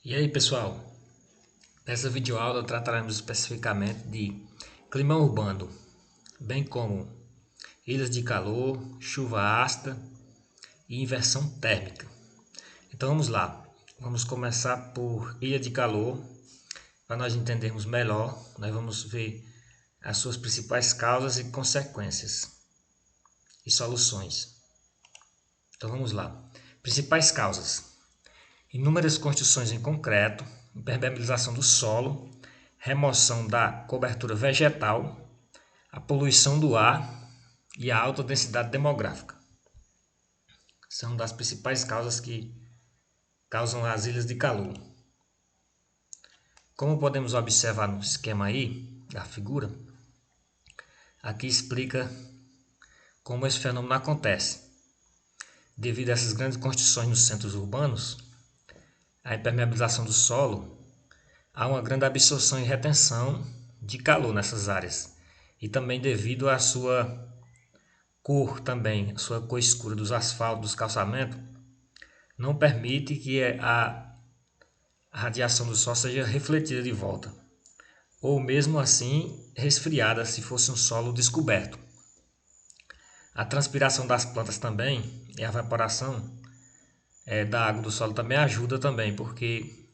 E aí, pessoal? Nessa videoaula trataremos especificamente de clima urbano, bem como ilhas de calor, chuva ácida e inversão térmica. Então vamos lá. Vamos começar por ilha de calor. Para nós entendermos melhor, nós vamos ver as suas principais causas e consequências e soluções. Então vamos lá. Principais causas: inúmeras construções em concreto, impermeabilização do solo, remoção da cobertura vegetal, a poluição do ar e a alta densidade demográfica. São das principais causas que causam as ilhas de calor. Como podemos observar no esquema aí, da figura, aqui explica como esse fenômeno acontece. Devido a essas grandes construções nos centros urbanos, a impermeabilização do solo, há uma grande absorção e retenção de calor nessas áreas. E também devido à sua cor também, a sua cor escura dos asfaltos, dos calçamentos, não permite que a radiação do sol seja refletida de volta, ou mesmo assim resfriada se fosse um solo descoberto. A transpiração das plantas também e a evaporação da água do solo também ajuda também, porque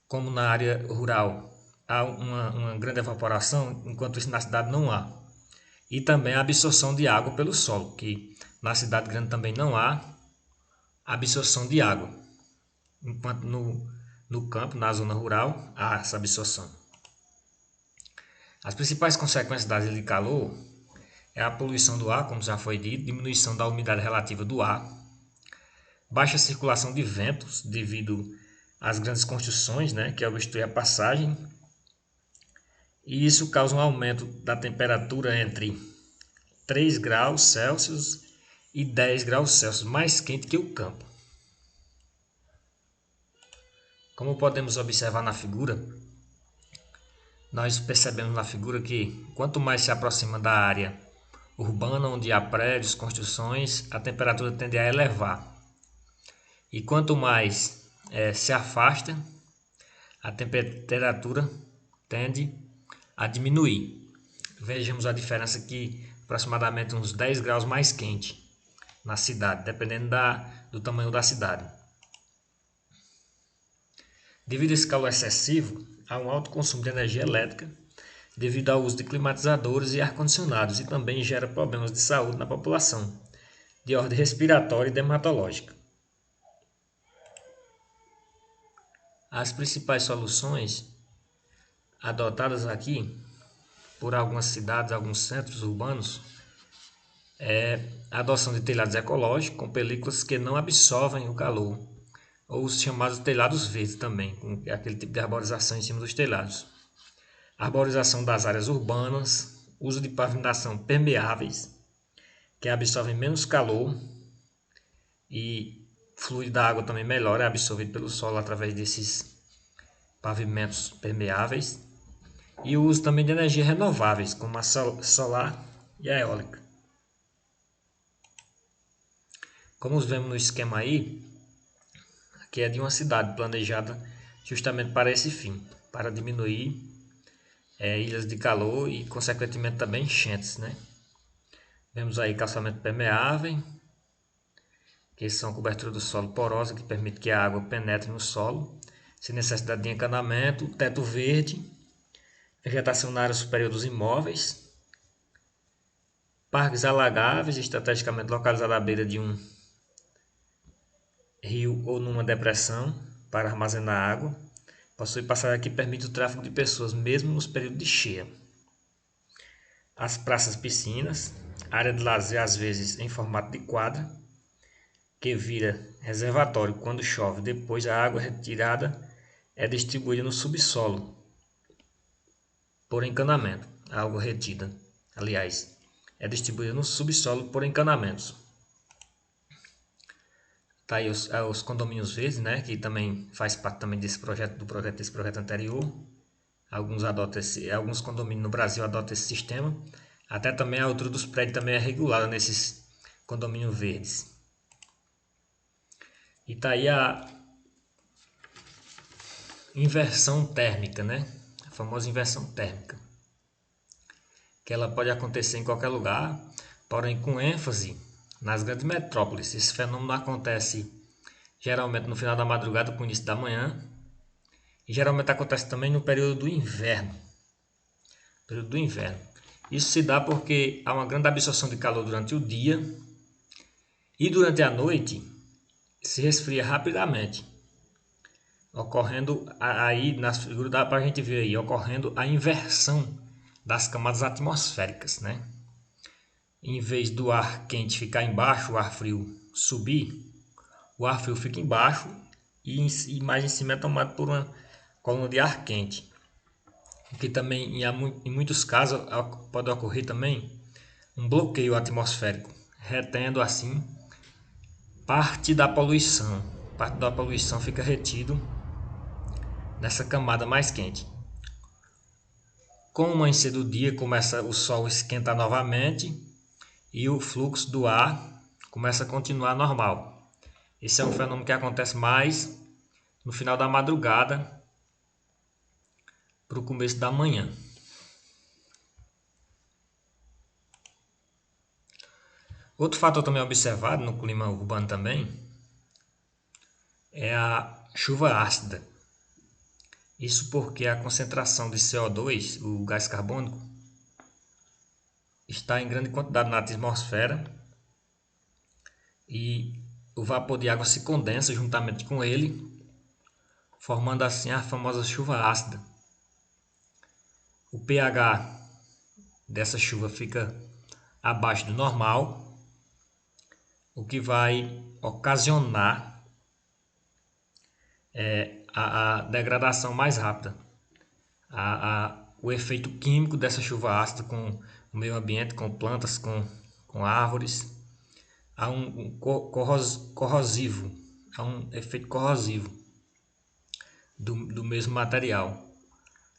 como na área rural há uma grande evaporação, enquanto isso na cidade não há. E também a absorção de água pelo solo, que na cidade grande também não há absorção de água, enquanto no campo, na zona rural, há essa absorção. As principais consequências das ilhas de calor é a poluição do ar, como já foi dito, diminuição da umidade relativa do ar, baixa circulação de ventos devido às grandes construções, que obstruem a passagem, e isso causa um aumento da temperatura entre 3 graus Celsius e 10 graus Celsius, mais quente que o campo. Como podemos observar na figura, nós percebemos na figura que quanto mais se aproxima da área urbana, onde há prédios, construções, a temperatura tende a elevar. E quanto mais se afasta, a temperatura tende a diminuir. Vejamos a diferença aqui, aproximadamente uns 10 graus mais quente na cidade, dependendo do tamanho da cidade. Devido a esse calor excessivo, há um alto consumo de energia elétrica devido ao uso de climatizadores e ar-condicionados e também gera problemas de saúde na população, de ordem respiratória e dermatológica. As principais soluções adotadas aqui por algumas cidades, alguns centros urbanos, é a adoção de telhados ecológicos com películas que não absorvem o calor, ou os chamados telhados verdes também, com aquele tipo de arborização em cima dos telhados. Arborização das áreas urbanas, uso de pavimentação permeáveis, que absorvem menos calor e o fluido da água também melhor, é absorvido pelo solo através desses pavimentos permeáveis. E o uso também de energias renováveis, como a solar e a eólica. Como vemos no esquema aí, aqui é de uma cidade planejada justamente para esse fim, para diminuir ilhas de calor e, consequentemente, também enchentes, Vemos aí calçamento permeável, que são cobertura do solo porosa, que permite que a água penetre no solo, sem necessidade de encanamento, teto verde, vegetação na área superior dos imóveis, parques alagáveis, estrategicamente localizados à beira de um rio ou numa depressão para armazenar água. Possui passagem que permite o tráfego de pessoas mesmo nos períodos de cheia. As praças piscinas, área de lazer às vezes em formato de quadra, que vira reservatório quando chove. Depois a água retirada é distribuída no subsolo por encanamento. A água retida, aliás, é distribuída no subsolo por encanamentos. Tá aí os condomínios verdes, que também faz parte também desse projeto anterior. Alguns condomínios no Brasil adotam esse sistema. Até também a altura dos prédios também é regulada nesses condomínios verdes. E tá aí inversão térmica, né? A famosa inversão térmica, que ela pode acontecer em qualquer lugar, porém com ênfase nas grandes metrópoles. Esse fenômeno acontece geralmente no final da madrugada para o início da manhã, e geralmente acontece também no período do inverno. Isso se dá porque há uma grande absorção de calor durante o dia e durante a noite se resfria rapidamente, ocorrendo aí nas figuras, dá para a gente ver aí, ocorrendo a inversão das camadas atmosféricas, né? Em vez do ar quente ficar embaixo, o ar frio subir, o ar frio fica embaixo e mais em cima é tomado por uma coluna de ar quente. O que também, em muitos casos, pode ocorrer também um bloqueio atmosférico, retendo assim parte da poluição. Parte da poluição fica retido nessa camada mais quente. Com o amanhecer do dia, começa o sol esquentar novamente e o fluxo do ar começa a continuar normal. Esse é um fenômeno que acontece mais no final da madrugada para o começo da manhã. Outro fator também observado no clima urbano também é a chuva ácida. Isso porque a concentração de CO2, o gás carbônico, está em grande quantidade na atmosfera e o vapor de água se condensa juntamente com ele, formando assim a famosa chuva ácida. O pH dessa chuva fica abaixo do normal, o que vai ocasionar a degradação mais rápida. O efeito químico dessa chuva ácida com o meio ambiente, com plantas, com árvores, há um corrosivo, há um efeito corrosivo do mesmo material.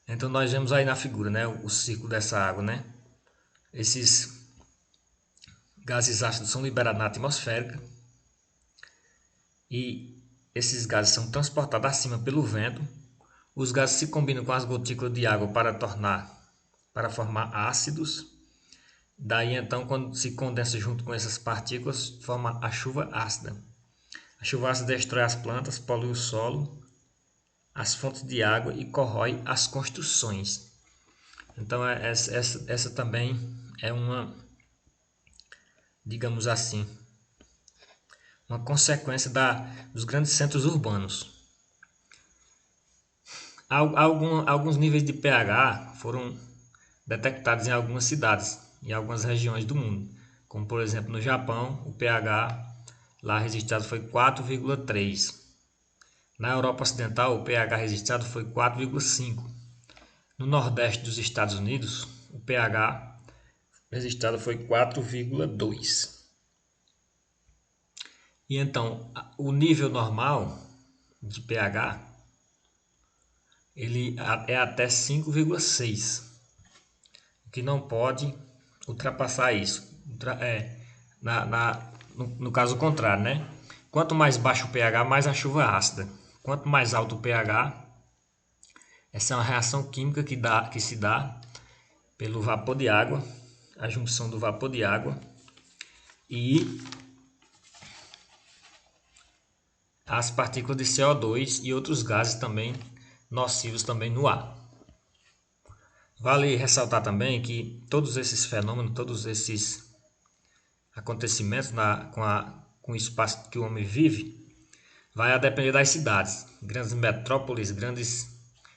Então nós vemos aí na figura, né, o ciclo dessa água, né? Esses gases ácidos são liberados na atmosfera e esses gases são transportados acima pelo vento. Os gases se combinam com as gotículas de água para formar ácidos. Daí então, quando se condensa junto com essas partículas, forma a chuva ácida. A chuva ácida destrói as plantas, polui o solo, as fontes de água e corrói as construções. Então essa também é uma, digamos assim, uma consequência dos grandes centros urbanos. Alguns níveis de pH foram detectados em algumas cidades, em algumas regiões do mundo, como por exemplo no Japão, o pH lá registrado foi 4,3. Na Europa Ocidental, o pH registrado foi 4,5. No Nordeste dos Estados Unidos, o pH registrado foi 4,2. E então, o nível normal de pH ele é até 5,6, o que não pode ultrapassar isso. No caso contrário, né? Quanto mais baixo o pH, mais a chuva ácida. Quanto mais alto o pH, essa é uma reação química que se dá pelo vapor de água, a junção do vapor de água e as partículas de CO2 e outros gases também nocivos também no ar. Vale ressaltar também que todos esses fenômenos, todos esses acontecimentos com o espaço que o homem vive, vai a depender das cidades. Grandes metrópoles, grandes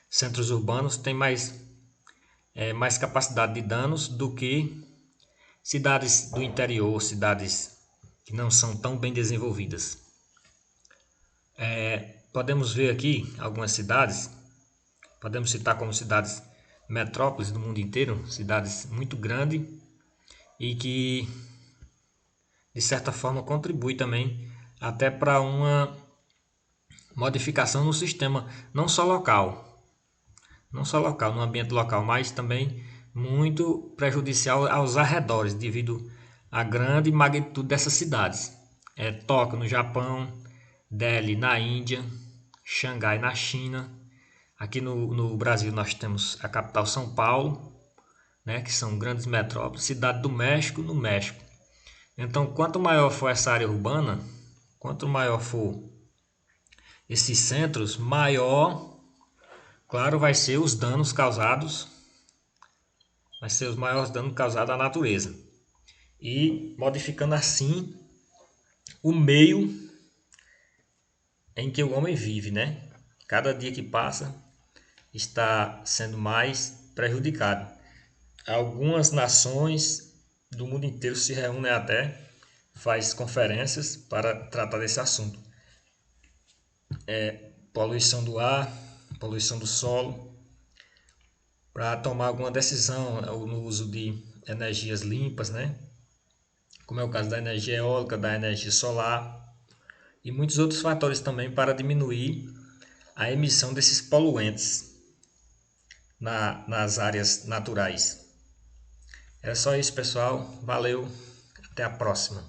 centros urbanos têm mais capacidade de danos do que cidades do interior, cidades que não são tão bem desenvolvidas. Podemos ver aqui algumas cidades, podemos citar como cidades metrópoles do mundo inteiro, cidades muito grandes e que de certa forma contribui também até para uma modificação no sistema, não só local, no ambiente local, mas também muito prejudicial aos arredores devido à grande magnitude dessas cidades. Tóquio no Japão, Delhi na Índia, Xangai na China, Aqui no Brasil nós temos a capital São Paulo, né, que são grandes metrópoles, Cidade do México, no México. Então, quanto maior for essa área urbana, quanto maior for esses centros, maior, claro, vai ser os danos causados, vai ser os maiores danos causados à natureza. E modificando assim o meio em que o homem vive, né? Cada dia que passa está sendo mais prejudicado. Algumas nações do mundo inteiro se reúnem até, faz conferências para tratar desse assunto. Poluição do ar, poluição do solo, para tomar alguma decisão no uso de energias limpas, né? Como é o caso da energia eólica, da energia solar e muitos outros fatores também para diminuir a emissão desses poluentes nas áreas naturais. É só isso, pessoal. Valeu, até a próxima.